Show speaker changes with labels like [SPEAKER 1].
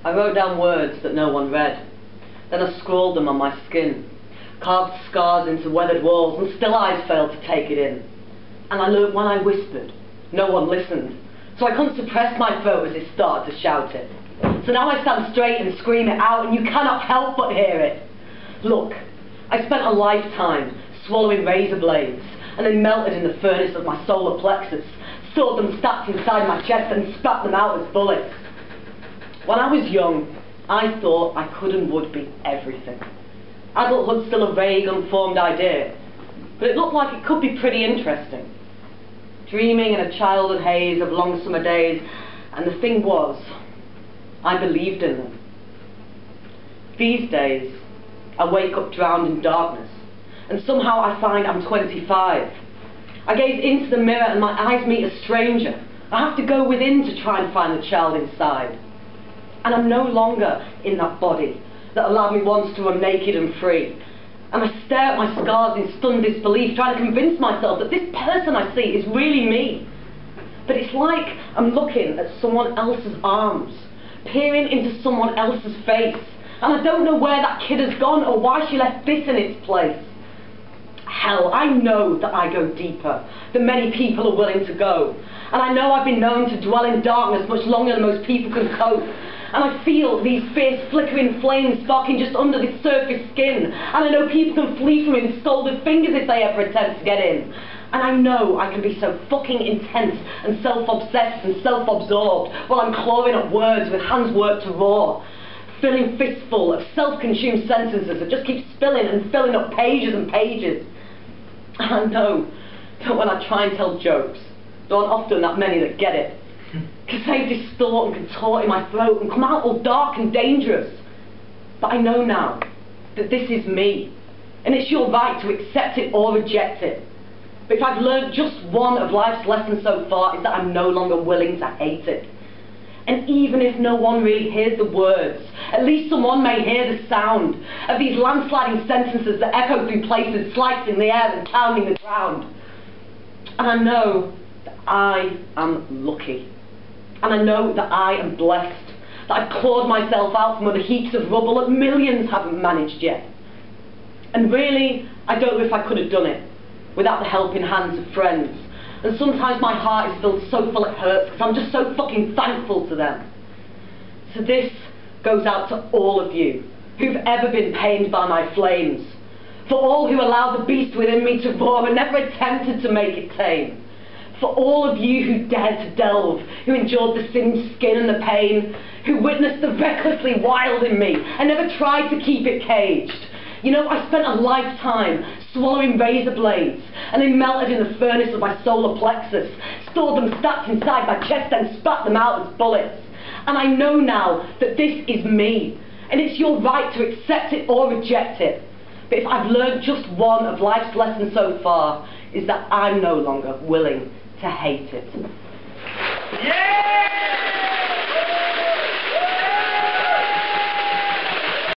[SPEAKER 1] I wrote down words that no one read. Then I scrawled them on my skin, carved scars into weathered walls, and still eyes failed to take it in. And I learnt when I whispered, no one listened, so I couldn't suppress my throat as it started to shout it. So now I stand straight and scream it out, and you cannot help but hear it. Look, I spent a lifetime swallowing razor blades, and they melted in the furnace of my solar plexus, stored them stacked inside my chest, and spat them out as bullets. When I was young, I thought I could and would be everything. Adulthood's still a vague, unformed idea, but it looked like it could be pretty interesting. Dreaming in a childhood haze of long summer days, and the thing was, I believed in them. These days, I wake up drowned in darkness, and somehow I find I'm 25. I gaze into the mirror and my eyes meet a stranger. I have to go within to try and find the child inside. And I'm no longer in that body that allowed me once to run naked and free. And I stare at my scars in stunned disbelief, trying to convince myself that this person I see is really me. But it's like I'm looking at someone else's arms, peering into someone else's face, and I don't know where that kid has gone or why she left this in its place. Hell, I know that I go deeper than many people are willing to go. And I know I've been known to dwell in darkness much longer than most people can cope. And I feel these fierce flickering flames sparking just under this surface skin. And I know people can flee from me with scalded fingers if they ever attempt to get in. And I know I can be so fucking intense and self-obsessed and self-absorbed while I'm clawing at words with hands worked to raw, filling fistful of self-consumed sentences that just keep spilling and filling up pages and pages. And I know that when I try and tell jokes, there aren't often that many that get it, because they distort and contort in my throat and come out all dark and dangerous. But I know now that this is me, and it's your right to accept it or reject it. But if I've learned just one of life's lessons so far, is that I'm no longer willing to hate it. And even if no one really hears the words, at least someone may hear the sound of these landsliding sentences that echo through places, slicing the air and pounding the ground. And I know that I am lucky. And I know that I am blessed, that I've clawed myself out from under heaps of rubble that millions haven't managed yet. And really, I don't know if I could have done it without the helping hands of friends. And sometimes my heart is filled so full it hurts because I'm just so fucking thankful to them. So this goes out to all of you who've ever been pained by my flames. For all who allowed the beast within me to roar and never attempted to make it tame. For all of you who dared to delve, who endured the singed skin and the pain, who witnessed the recklessly wild in me and never tried to keep it caged. You know, I spent a lifetime swallowing razor blades, and they melted in the furnace of my solar plexus, stored them stacked inside my chest and spat them out as bullets. And I know now that this is me, and it's your right to accept it or reject it. But if I've learned just one of life's lessons so far, is that I'm no longer willing to hate it.
[SPEAKER 2] Yeah!